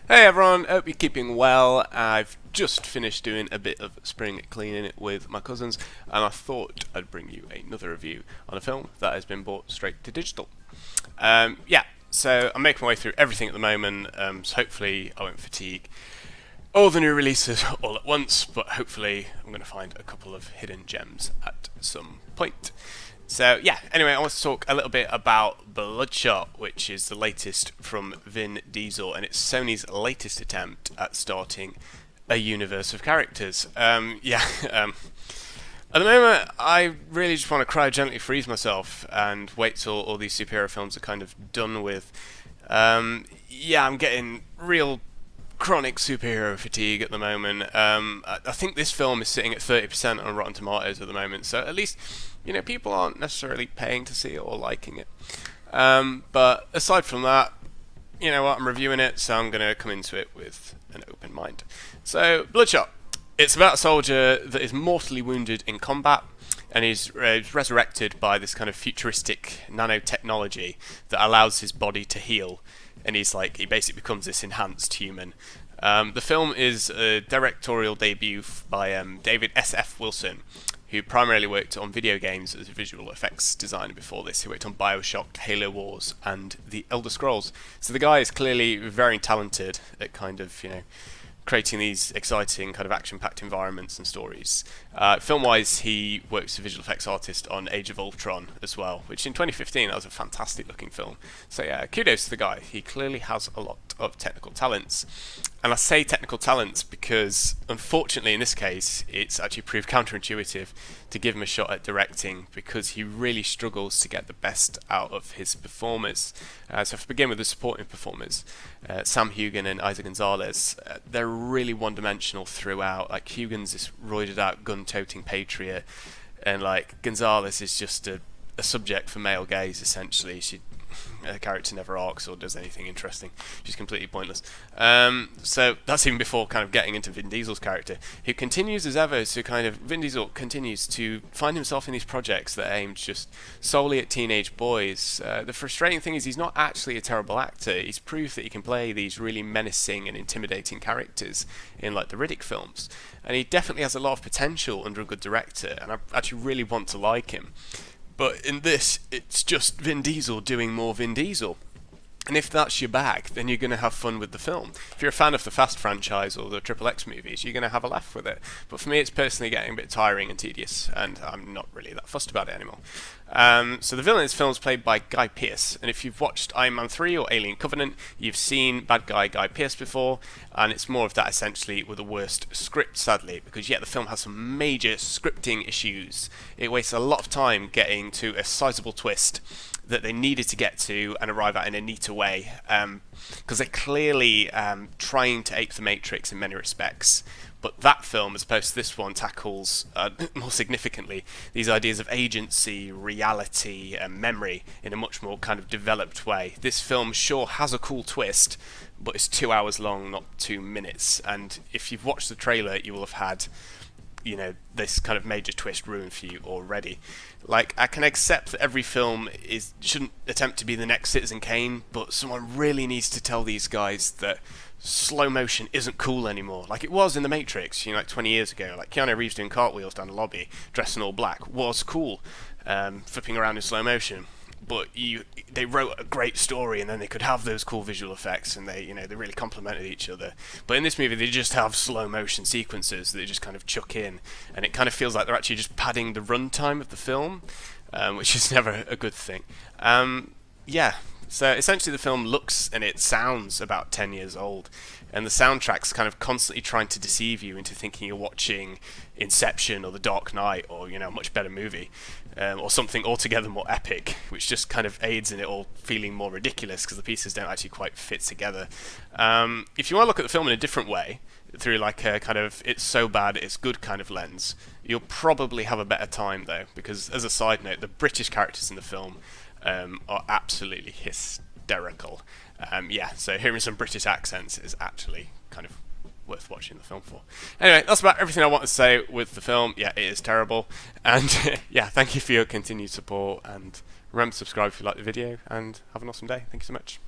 Hey everyone, hope you're keeping well. I've just finished doing a bit of spring cleaning with my cousins, and I thought I'd bring you another review on a film that has been brought straight to digital. So I'm making my way through everything at the moment, so hopefully I won't fatigue all the new releases all at once, but hopefully I'm going to find a couple of hidden gems at some point. So yeah, anyway, I want to talk a little bit about Bloodshot, which is the latest from Vin Diesel, and it's Sony's latest attempt at starting a universe of characters. At the moment, I really just want to cryogenically freeze myself and wait till all these superhero films are kind of done with. I'm getting real chronic superhero fatigue at the moment. I think this film is sitting at 30% on Rotten Tomatoes at the moment, so at least people aren't necessarily paying to see it or liking it. But aside from that, you know what? I'm reviewing it, so I'm going to come into it with an open mind. So, Bloodshot. It's about a soldier that is mortally wounded in combat and is resurrected by this kind of futuristic nanotechnology that allows his body to heal, and he basically becomes this enhanced human. The film is a directorial debut by David S.F. Wilson, who primarily worked on video games as a visual effects designer before this. He worked on Bioshock, Halo Wars, and The Elder Scrolls. So the guy is clearly very talented at kind of, creating these exciting kind of action-packed environments and stories. Film-wise, he works as a visual effects artist on Age of Ultron as well, which in 2015 that was a fantastic-looking film. So yeah, kudos to the guy. He clearly has a lot of technical talents. And I say technical talents because, unfortunately, in this case, it's actually proved counterintuitive to give him a shot at directing because he really struggles to get the best out of his performers. So if we begin with the supporting performers, Sam Hugan and Isa Gonzalez, they're really one-dimensional throughout. Like, Hugan's this roided-out gun-toting patriot, and Gonzalez is just a subject for male gaze, essentially. Her character never arcs or does anything interesting. She's completely pointless. So that's even before kind of getting into Vin Diesel's character, who continues as ever to Vin Diesel continues to find himself in these projects that are aimed just solely at teenage boys. The frustrating thing is he's not actually a terrible actor. He's proved that he can play these really menacing and intimidating characters in the Riddick films. And he definitely has a lot of potential under a good director, and I actually really want to like him. But in this, it's just Vin Diesel doing more Vin Diesel. And if that's your bag, then you're going to have fun with the film. If you're a fan of the Fast franchise or the Triple X movies, you're going to have a laugh with it. But for me, it's personally getting a bit tiring and tedious, and I'm not really that fussed about it anymore. So the villain in this film is played by Guy Pearce, and if you've watched Iron Man 3 or Alien Covenant, you've seen bad guy Guy Pearce before, and it's more of that essentially with the worst script, sadly, because the film has some major scripting issues. It wastes a lot of time getting to a sizable twist that they needed to get to and arrive at in a neater way, because they're clearly trying to ape the Matrix in many respects. But that film, as opposed to this one, tackles more significantly these ideas of agency, reality, and memory in a much more kind of developed way. This film sure has a cool twist, but it's 2 hours long, not 2 minutes. And if you've watched the trailer, you will have had this kind of major twist ruined for you already. I can accept that every film shouldn't attempt to be the next Citizen Kane, but someone really needs to tell these guys that slow motion isn't cool anymore. Like it was in The Matrix, 20 years ago. Keanu Reeves doing cartwheels down the lobby, dressed in all black, was cool, flipping around in slow motion. But they wrote a great story, and then they could have those cool visual effects, and they really complemented each other. But in this movie, they just have slow motion sequences that they just kind of chuck in, and it kind of feels like they're actually just padding the runtime of the film, which is never a good thing. So essentially, the film looks and it sounds about 10 years old, and the soundtrack's kind of constantly trying to deceive you into thinking you're watching Inception or The Dark Knight or a much better movie. Or something altogether more epic, which just kind of aids in it all feeling more ridiculous because the pieces don't actually quite fit together. If you want to look at the film in a different way, through a kind of it's so bad it's good kind of lens, you'll probably have a better time though, because as a side note, the British characters in the film are absolutely hysterical. So hearing some British accents is actually kind of worth watching the film for. Anyway, that's about everything I want to say with the film. Yeah, it is terrible. And thank you for your continued support. And remember to subscribe if you like the video. And have an awesome day. Thank you so much.